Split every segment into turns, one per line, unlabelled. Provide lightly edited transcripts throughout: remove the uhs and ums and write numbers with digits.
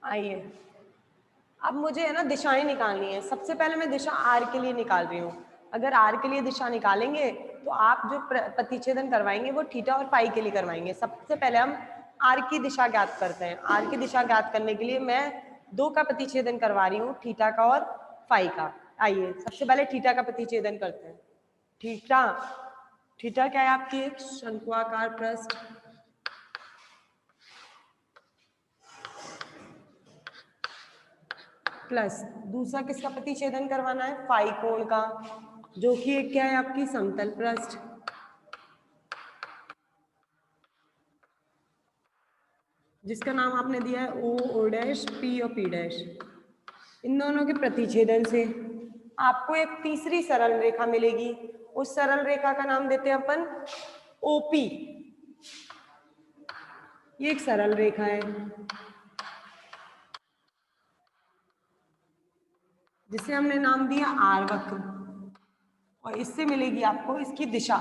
आइए, अब मुझे है ना दिशाएं निकालनी है। सबसे पहले मैं दिशा आर के लिए निकाल रही हूँ। अगर आर के लिए दिशा निकालेंगे तो आप जो प्रतिच्छेदन करवाएंगे वो थीटा और फाई के लिए करवाएंगे। सबसे पहले हम आर की दिशा ज्ञात करते हैं। आर की दिशा ज्ञात करने के लिए मैं दो का प्रतिच्छेदन करवा रही हूँ, थीटा का और फाई का। आइए सबसे पहले थीटा का प्रतिच्छेदन करते हैं। थीटा, थीटा क्या है आपकी? एक शंक्वाकार पृष्ठ प्लस दूसरा किसका प्रतिच्छेदन करवाना है? फाई कोण का, जो कि एक क्या है आपकी समतल पृष्ठ, जिसका नाम आपने दिया है ओ डैश, पी और पी डैश। इन दोनों के प्रतिच्छेदन से आपको एक तीसरी सरल रेखा मिलेगी। उस सरल रेखा का नाम देते हैं अपन ओपी। ये एक सरल रेखा है जिसे हमने नाम दिया आर वक्र, और इससे मिलेगी आपको इसकी दिशा।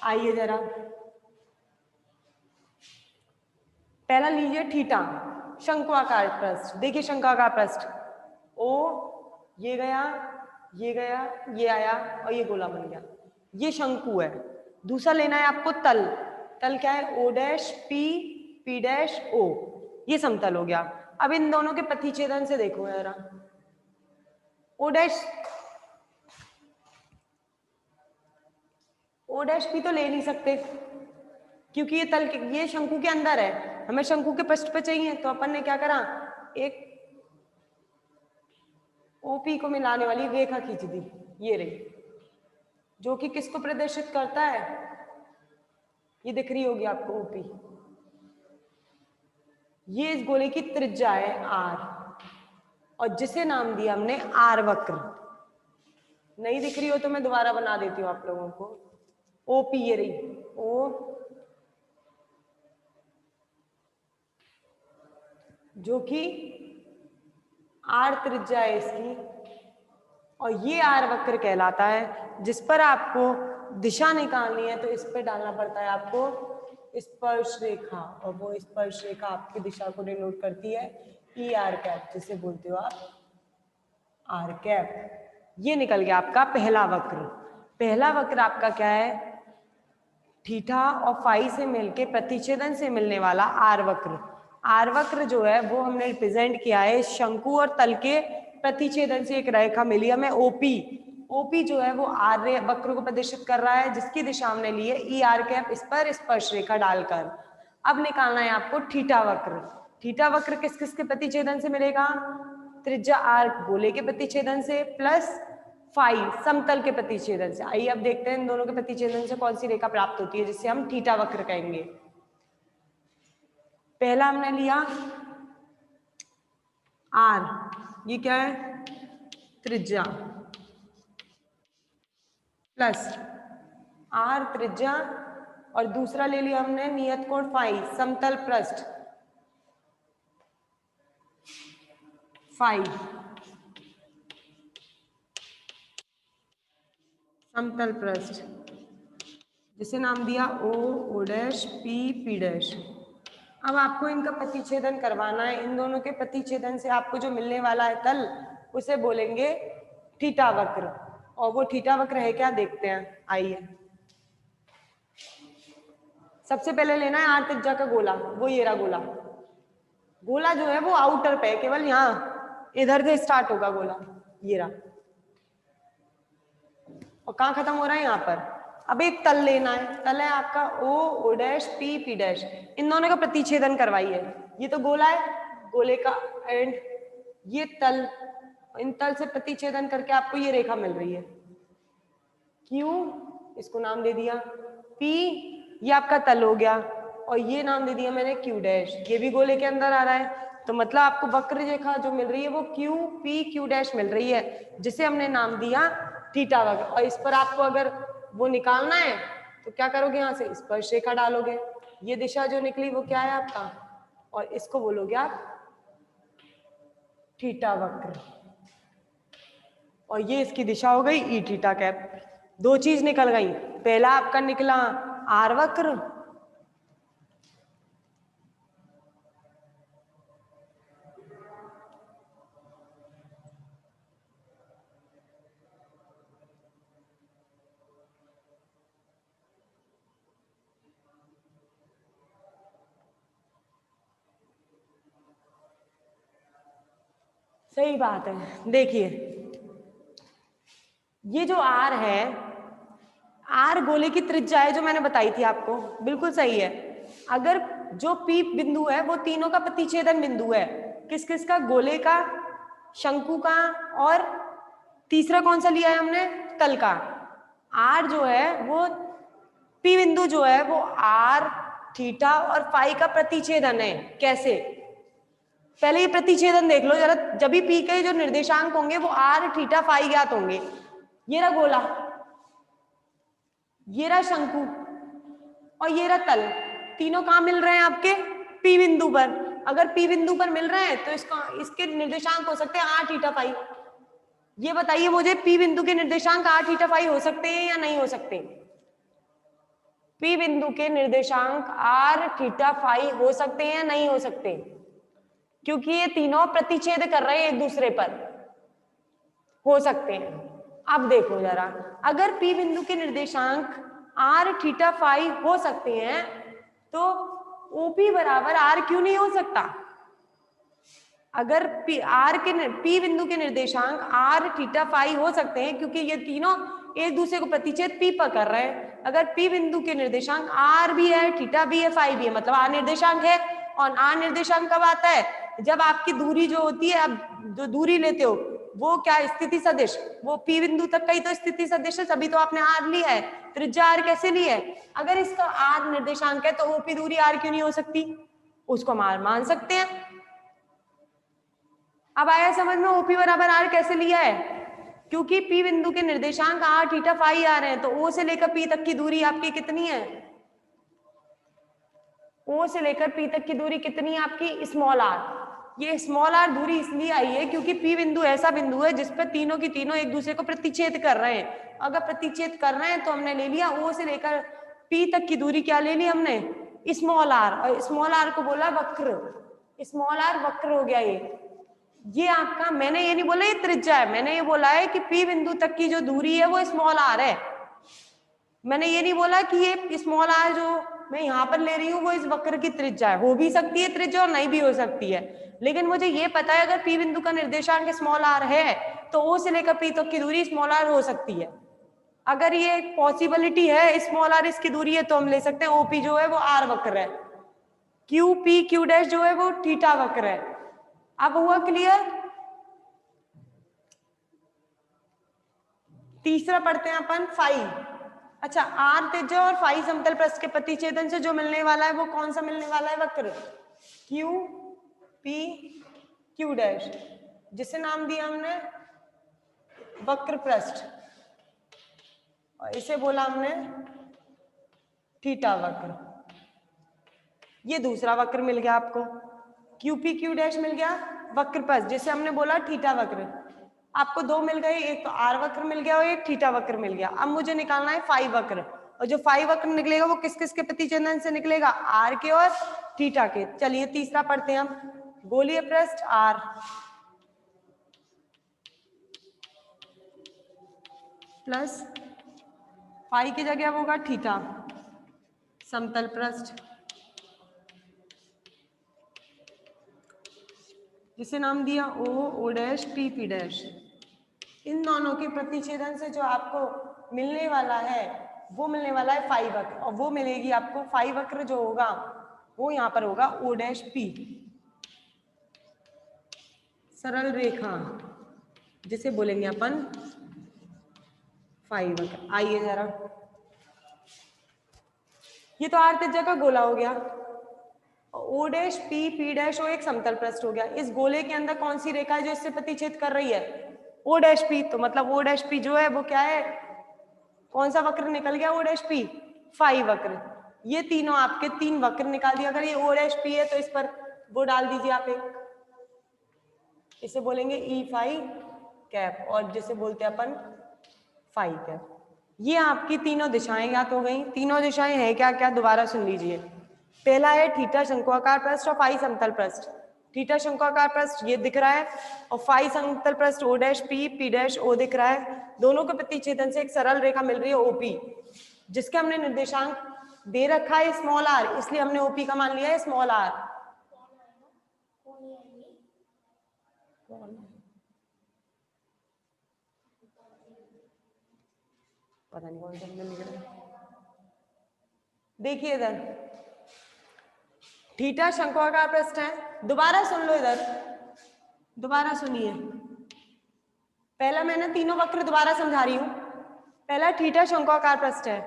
आइए जरा पहला लीजिए थीटा, शंक्वाकार पृष्ठ। देखिए शंक्वाकार पृष्ठ, ओ ये गया, ये गया, ये आया और ये गोला बन गया, ये शंकु है। दूसरा लेना है आपको तल। तल क्या है? O dash P, P dash O, ये समतल हो गया। अब इन दोनों के प्रतिच्छेदन से देखो जरा, O dash, O dash P तो ले नहीं सकते क्योंकि ये तल के, ये शंकु के अंदर है, हमें शंकु के पृष्ठ पे चाहिए। तो अपन ने क्या करा, एक ओपी को मिलाने वाली रेखा खींच दी, ये रही, जो कि किसको प्रदर्शित करता है? ये दिख रही होगी आपको ओपी। ये इस गोले की त्रिज्या है आर, और जिसे नाम दिया हमने आर वक्र। नहीं दिख रही हो तो मैं दोबारा बना देती हूँ आप लोगों को। ओपी ये रही, ओ जो कि आर त्रिज्या है इसकी, और ये आर वक्र कहलाता है। जिस पर आपको दिशा निकालनी है तो इस पर डालना पड़ता है आपको स्पर्श रेखा, और वो स्पर्श रेखा आपकी दिशा को डिनोट करती है ई आर कैप, जिसे बोलते हो आप आर कैप। ये निकल गया आपका पहला वक्र। पहला वक्र आपका क्या है? थीटा और फाई से मिलके प्रतिच्छेदन से मिलने वाला आर वक्र। आर वक्र जो है वो हमने रिप्रेजेंट किया है शंकु और तल के प्रतिच्छेदन से एक रेखा मिली हमें ओपी। ओपी जो है वो आर वक्र को प्रदर्शित कर रहा है, जिसकी दिशा हमने ली है ई आर कैप, इस पर स्पर्श रेखा डालकर। अब निकालना है आपको थीटा वक्र। थीटा वक्र किस किस के प्रतिच्छेदन से मिलेगा? त्रिज्या आर गोले के प्रतिच्छेदन से प्लस फाई समतल के प्रतिच्छेदन से। आइए अब देखते हैं इन दोनों के प्रतिच्छेदन से कौन सी रेखा प्राप्त होती है जिससे हम थीटा वक्र कहेंगे। पहला हमने लिया आर, ये क्या है? त्रिज्या, प्लस आर त्रिज्या, और दूसरा ले लिया हमने नियत कोण फाई, समतल पृष्ठ फाई, समतल पृष्ठ, जिसे नाम दिया O dash, P P dash. अब आपको इनका प्रतिच्छेदन करवाना है। इन दोनों के प्रतिच्छेदन से आपको जो मिलने वाला है तल, उसे बोलेंगे थीटा वक्र। और वो थीटा वक्र है क्या, देखते हैं। आइए सबसे पहले लेना है आर त्रिज्या का गोला, वो ये रहा गोला। गोला जो है वो आउटर पे, केवल यहाँ इधर से स्टार्ट होगा गोला, ये रहा, और कहाँ खत्म हो रहा है? यहाँ पर। अब एक तल लेना है। तल है आपका O dash, P P dash. इन दोनों का प्रतिच्छेदन करवाइए। ये तो गोला है, गोले का एंड, ये तल, इन तल से प्रतिच्छेदन करके आपको ये रेखा मिल रही है क्यू, इसको नाम दे दिया पी, ये आपका तल हो गया, और ये नाम दे दिया मैंने क्यू डैश, ये भी गोले के अंदर आ रहा है। तो मतलब आपको वक्र रेखा जो मिल रही है वो क्यू पी क्यू डैश मिल रही है, जिसे हमने नाम दिया थीटा वक्र। और इस पर आपको अगर वो निकालना है तो क्या करोगे? यहाँ से स्पर्श रेखा डालोगे। ये दिशा जो निकली वो क्या है आपका, और इसको बोलोगे आप थीटा वक्र, और ये इसकी दिशा हो गई ई थीटा कैप। दो चीज निकल गई। पहला आपका निकला आर वक्र, सही बात है। देखिए ये जो आर है, आर गोले की त्रिज्या है जो मैंने बताई थी आपको, बिल्कुल सही है। अगर जो पी बिंदु है वो तीनों का प्रतिच्छेदन बिंदु है, किस किस का, गोले का, शंकु का, और तीसरा कौन सा लिया है हमने, तल का। आर जो है वो पी बिंदु जो है वो आर, थीटा और फाई का प्रतिच्छेदन है। कैसे, पहले ये प्रतिच्छेदन देख लो जरा। जब भी पी के जो निर्देशांक होंगे वो आर, थीटा, फाई ज्ञात होंगे। ये रहा गोला, ये रहा शंकु और ये रहा तल। तीनों कहाँ मिल रहे हैं आपके, पी बिंदु पर। अगर पी बिंदु पर मिल रहे हैं तो इसके निर्देशांक हो सकते हैं आर, थीटा, फाई। ये बताइए मुझे, पी बिंदु के निर्देशांक आर, थीटा, फाई हो सकते हैं या नहीं हो सकते? पी बिंदु के निर्देशांक आर, थीटा, फाई हो सकते हैं या नहीं हो सकते? क्योंकि ये तीनों प्रतिच्छेद कर रहे हैं एक दूसरे पर, हो सकते हैं। अब देखो जरा, अगर पी बिंदु के निर्देशांक आर, थीटा, फाई हो सकते हैं तो ओपी बराबर आर क्यों नहीं हो सकता? अगर पी बिंदु के निर्देशांक आर, थीटा, फाई हो सकते हैं क्योंकि ये तीनों एक दूसरे को प्रतिच्छेद पी पर कर रहे हैं। अगर पी बिंदु के निर्देशांक आर भी है, थीटा भी है, फाई भी है, मतलब आर निर्देशांक है। और आर निर्देशांक कब आता है, जब आपकी दूरी जो होती है, आप जो दूरी लेते हो वो क्या, स्थिति सदिश, वो पी बिंदु तक का ही तो स्थिति सदिश है, तभी तो आपने आर लिया है। त्रिज्या आर कैसे ली है? अगर इसका आर निर्देशांक है तो ओपी दूरी आर क्यों नहीं हो सकती? उसको हम आर मान सकते हैं। अब आया समझ में ओपी बराबर आर कैसे लिया है? क्योंकि पी बिंदु के निर्देशांक आर, थीटा, फाई आ रहे हैं, तो ओ से लेकर पी तक की दूरी आपकी कितनी है? ओ से लेकर पी तक की दूरी कितनी है आपकी, स्मॉल आर। ये स्मॉल आर दूरी इसलिए आई है क्योंकि पी बिंदु ऐसा बिंदु है जिस पर तीनों की तीनों एक दूसरे को प्रतिच्छेद कर रहे हैं। अगर प्रतिच्छेद कर रहे हैं तो हमने ले लिया ओ से लेकर पी तक की दूरी, क्या ले ली हमने, स्मॉल आर। और स्मॉल आर को बोला वक्र, स्मॉल आर वक्र हो गया ये आपका। मैंने ये नहीं बोला ये त्रिज्या है, मैंने ये बोला है कि पी बिंदु तक की जो दूरी है वो स्मॉल आर है। मैंने ये नहीं बोला कि ये स्मॉल आर जो मैं यहाँ पर ले रही हूँ वो इस वक्र की त्रिज्या है। हो भी सकती है त्रिज्या और नहीं भी हो सकती है, लेकिन मुझे ये पता है अगर पी बिंदु का निर्देशांक स्मॉल आर है तो ओ से लेकर पी तक की दूरी स्मॉल आर हो सकती है। अगर ये पॉसिबिलिटी है स्मॉल आर इसकी दूरी है तो हम ले सकते हैं ओपी जो है वो आर वक्र है, क्यू पी क्यू डैश जो है वो थीटा वक्र है। अब हुआ क्लियर? तीसरा पढ़ते हैं अपन फाई। अच्छा, आर त्रिज्या और फाई समतल पृष्ठ के प्रतिच्छेदन से जो मिलने वाला है वो कौन सा मिलने वाला है, वक्र क्यू पी क्यू डैश, जिसे नाम दिया हमने वक्र पृष्ठ, और इसे बोला हमने थीटा वक्र। ये दूसरा वक्र मिल गया आपको, क्यू पी क्यू डैश मिल गया वक्र पृष्ठ, जिसे हमने बोला थीटा वक्र। आपको दो मिल गए, एक तो आर वक्र मिल गया और एक थीटा वक्र मिल गया। अब मुझे निकालना है फाई वक्र, और जो फाई वक्र निकलेगा वो किस किस के प्रतिच्छेदन से निकलेगा, आर के और थीटा के। चलिए तीसरा पढ़ते हैं हम, गोलीय पृष्ठ आर प्लस फाई की जगह होगा थीटा, समतल पृष्ठ जिसे नाम दिया O dash P P dash. इन दोनों के प्रतिच्छेदन से जो आपको मिलने वाला है वो मिलने वाला है फाई वक्र, और वो मिलेगी आपको फाई वक्र जो होगा वो यहाँ पर होगा ओ डैश पी, सरल रेखा जिसे बोलेंगे अपन फाई वक्र। आइए जरा, ये तो आर त्रिज्या का गोला हो गया, O dash P P dash वो एक समतल पृष्ठ हो गया। इस गोले के अंदर कौन सी रेखा है जो इससे प्रतिच्छेद कर रही है, ओ डैश पी। तो मतलब ओ डैश पी जो है वो क्या है, कौन सा वक्र निकल गया, ओ डैश पी, फाई वक्र। ये तीनों आपके तीन वक्र निकाल दिया। अगर ये ओ डैश पी है तो इस पर वो डाल दीजिए आप एक, इसे बोलेंगे ई फाई कैप, और जिसे बोलते हैं अपन फाई कैप। ये आपकी तीनों दिशाएं ज्ञात हो गई। तीनों दिशाएं हैं क्या क्या, दोबारा सुन लीजिए। पहला है थीटा शंक्वाकार पृष्ठ और फाई समतल पृष्ठ। थीटा शंक्वाकार पृष्ठ ये दिख रहा है, और फाई समतल पृष्ठ O dash P P dash O दिख रहा है। दोनों के प्रतिच्छेदन से एक सरल रेखा मिल रही है ओपी, जिसके हमने निर्देशांक दे रखा है स्मॉल आर, इसलिए हमने ओपी का मान लिया है स्मॉल आर। पता नहीं कौन सा निकल गया। देखिए इधर थीटा शंक्वाकार पृष्ठ है। दोबारा सुन लो, इधर दोबारा सुनिए। पहला मैंने तीनों वक्र दोबारा समझा रही हूं। पहला थीटा शंक्वाकार पृष्ठ है,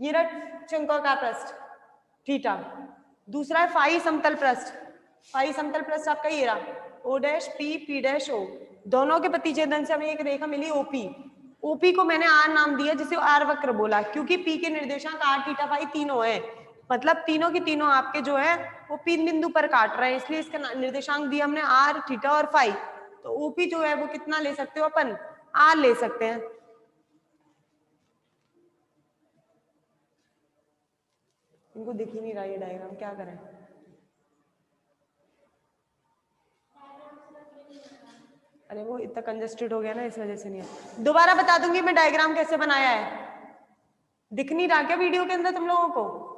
ये रहा शंक्वाकार पृष्ठ थीटा। दूसरा है फाई समतल पृष्ठ। फाई समतल पृष्ठ आपका ये रहा, O dash P, P dash O, दोनों के प्रतिच्छेदन से हमें एक रेखा मिली ओपी। ओपी को मैंने आर नाम दिया, जिसे आर वक्र बोला, क्योंकि पी के निर्देशांक आर थीटा फाई तीनों है, मतलब तीनों की तीनों आपके जो है वो पी बिंदु पर काट रहे हैं, इसलिए इसका निर्देशांक दिया हमने आर थीटा और फाई। तो ओपी जो है वो कितना ले सकते हो अपन, आर ले सकते हैं। इनको दिख ही नहीं रहा ये डायग्राम, क्या करें। अरे वो इतना कंजस्टेड हो गया ना, इस वजह से नहीं है। दोबारा बता दूंगी मैं डायग्राम कैसे बनाया है। दिख नहीं रहा क्या वीडियो के अंदर तुम लोगों को?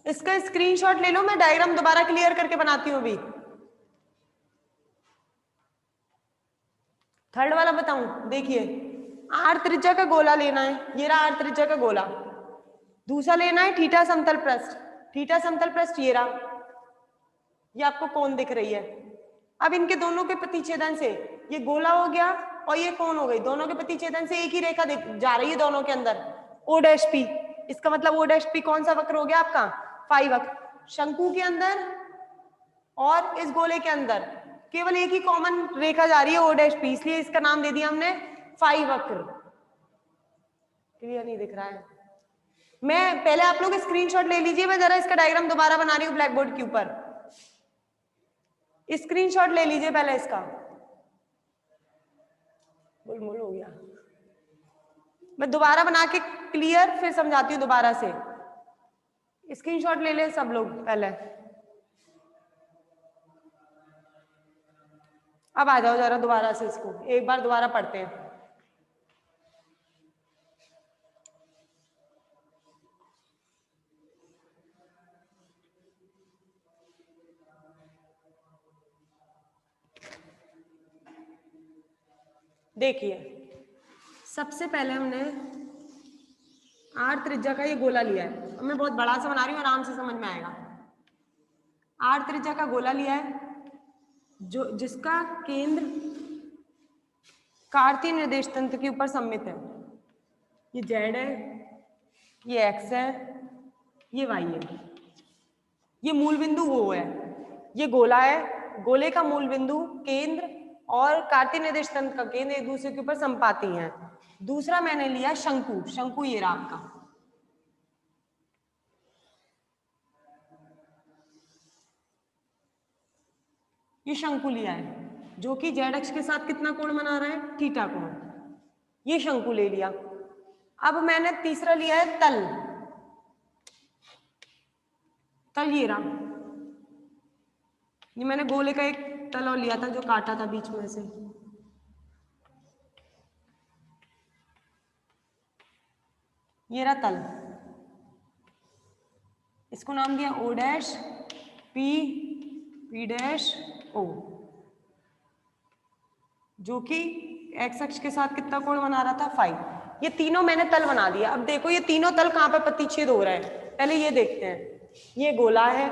इसका स्क्रीनशॉट ले लो, मैं डायग्राम दोबारा क्लियर करके बनाती हूँ अभी। थर्ड वाला बताऊं, देखिए आर त्रिज्या का गोला लेना है, ये रहा आर त्रिज्या का गोला। दूसरा लेना है थीटा समतल पृष्ठ। थीटा समतल पृष्ठ ये रहा, ये आपको कोण दिख रही है। अब इनके दोनों के प्रतिच्छेदन से ये गोला हो गया और ये कोण हो गई, दोनों के प्रतिच्छेदन से एक ही रेखा जा रही है दोनों के अंदर, ओ डैश पी। इसका मतलब ओ डैश पी कौन सा वक्र हो गया आपका, फाई वक्र। शंकु के अंदर और इस गोले के अंदर केवल एक ही कॉमन रेखा जा रही है, ओ डैश पी, इसलिए इसका नाम दे दिया हमने फाई वक्र। क्लियर नहीं दिख रहा है? मैं पहले आप लोग स्क्रीनशॉट ले लीजिए, मैं जरा इसका डायग्राम दोबारा बना रही हूँ ब्लैक बोर्ड के ऊपर। स्क्रीनशॉट ले लीजिए पहले इसका। बुलबुल हो गया, मैं दोबारा बना के क्लियर फिर समझाती हूँ दोबारा से। स्क्रीनशॉट ले ले सब लोग पहले। अब आ जाओ जरा दोबारा से, इसको एक बार दोबारा पढ़ते हैं। देखिए सबसे पहले हमने आर त्रिज्या का ये गोला लिया है, अब मैं बहुत बड़ा सा बना रही हूँ, आराम से समझ में आएगा। आर त्रिज्या का गोला लिया है, जो जिसका केंद्र कार्तीय निर्देश तंत्र के ऊपर सममित है। ये जेड है, ये एक्स है, ये वाई है, ये मूल बिंदु वो है, ये गोला है, गोले का मूल बिंदु केंद्र और कार्तीय निर्देश तंत्र का केंद्र एक दूसरे के ऊपर समपाती हैं। दूसरा मैंने लिया शंकु। शंकु ये रहा आपका, ये शंकु लिया है जो कि जेड अक्ष के साथ कितना कोण बना रहा है, थीटा कोण। ये शंकु ले लिया। अब मैंने तीसरा लिया है तल। तल ये रहा, ये मैंने गोले का एक तल और लिया था जो काटा था बीच में से। ये रहा तल, इसको नाम दिया O dash P, P dash O, जो कि एक्स अक्ष के साथ कितना कोण बना रहा था, फाई। ये तीनों मैंने तल बना दिया। अब देखो ये तीनों तल कहाँ पे प्रतिच्छेद हो रहे हैं, पहले ये देखते हैं। ये गोला है,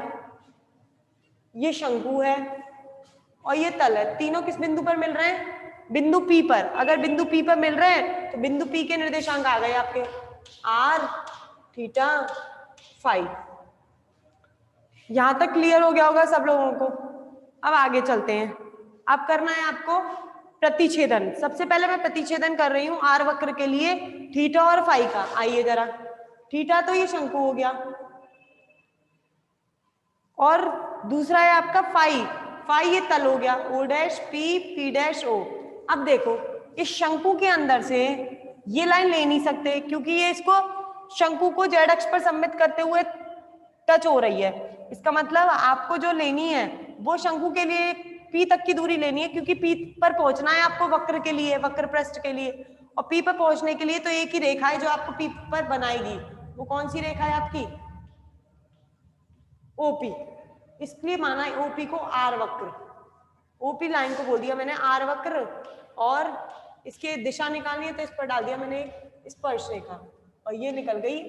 ये शंकु है और ये तल है। तीनों किस बिंदु पर मिल रहे हैं, बिंदु पी पर। अगर बिंदु पी पर मिल रहे हैं तो बिंदु पी के निर्देशांक आ गए आपके आर थीटा फाई। यहां तक क्लियर हो गया होगा सब लोगों को। अब आगे चलते हैं। अब करना है आपको प्रतिच्छेदन। सबसे पहले मैं प्रतिच्छेदन कर रही हूं आर वक्र के लिए थीटा और फाई का। आइए जरा, थीटा तो ये शंकु हो गया और दूसरा है आपका फाई। फाई ये तल हो गया, O dash P, P dash O. अब देखो इस शंकु के अंदर से ये लाइन ले नहीं सकते क्योंकि ये इसको शंकु को जेड अक्ष पर सममित करते हुए टच हो रही है। इसका मतलब आपको जो लेनी है वो शंकु के लिए पी तक की दूरी लेनी है, क्योंकि पी पर पहुंचना है आपको वक्र के लिए, वक्र पृष्ठ के लिए। और पी पर पहुंचने के लिए तो एक ही रेखा है जो आपको पी पर बनाएगी। वो कौन सी रेखा है आपकी, ओपी। इसलिए माना ओपी को आर वक्र, ओपी लाइन को बोल दिया मैंने आर वक्र, और इसकी दिशा निकालनी है तो इस पर डाल दिया मैंने स्पर्श रेखा, और ये निकल गई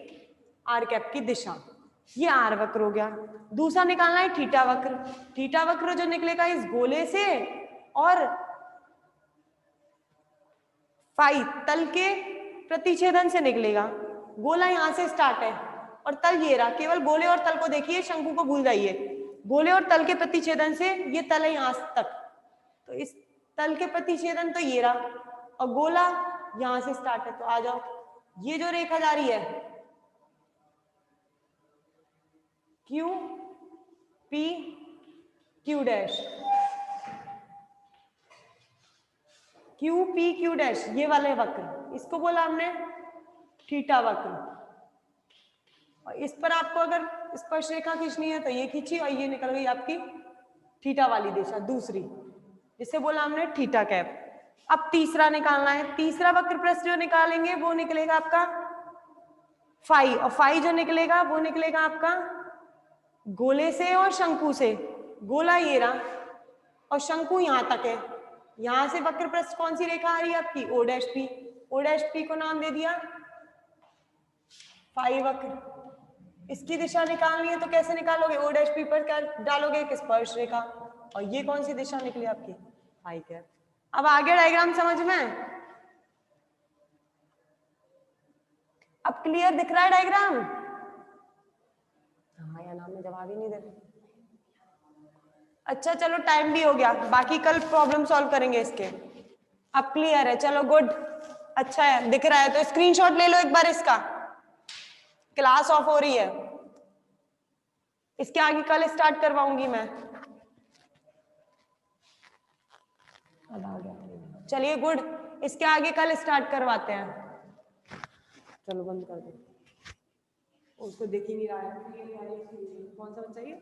आर कैप की दिशा। ये आर वक्र हो गया। दूसरा निकालना है थीटा वक्र। थीटा वक्र जो निकलेगा इस गोले से और फाई तल के प्रतिच्छेदन से निकलेगा। गोला यहां से स्टार्ट है और तल ये रहा, केवल गोले और तल को देखिए, शंकु को भूल जाइए। गोले और तल के प्रतिच्छेदन से ये तल है यहां तक, तो इस तल के प्रतिच्छेदन तो ये रहा, और गोला यहां से स्टार्ट है। तो आ जाओ, ये जो रेखा जा रही है Q P Q dash, Q P Q dash, ये वाले वक्र, इसको बोला हमने थीटा वक्र। और इस पर आपको अगर स्पर्श रेखा खींचनी है तो ये खींची और ये निकल गई आपकी थीटा वाली दिशा दूसरी, जिसे बोला हमने थीटा कैप। अब तीसरा निकालना है। तीसरा वक्र प्रस्थ जो निकालेंगे वो निकलेगा आपका फाई, और फाई जो निकलेगा वो निकलेगा आपका गोले से और शंकु से। गोला ये रहा और शंकु यहां तक है। यहां से वक्र प्रस्थ कौन सी रेखा आ रही है आपकी O dash P. O dash P को नाम दे दिया फाई वक्र। इसकी दिशा निकालनी है तो कैसे निकालोगे, ओ डैश पी पर क्या डालोगे, एक स्पर्श रेखा, और ये कौन सी दिशा निकली आपकी फाई कैप। अब आगे डायग्राम समझ में, अब क्लियर दिख रहा है डायग्राम? हाँ या नाम में जवाब ही नहीं दे रहे। अच्छा चलो टाइम भी हो गया, बाकी कल प्रॉब्लम सॉल्व करेंगे इसके। अब क्लियर है, चलो गुड, अच्छा है, दिख रहा है तो स्क्रीनशॉट ले लो एक बार इसका। क्लास ऑफ हो रही है, इसके आगे कल स्टार्ट करवाऊंगी मैं। चलिए गुड, इसके आगे कल स्टार्ट करवाते हैं। चलो बंद कर दो, उसको देख ही नहीं रहा है। कौन सा चाहिए?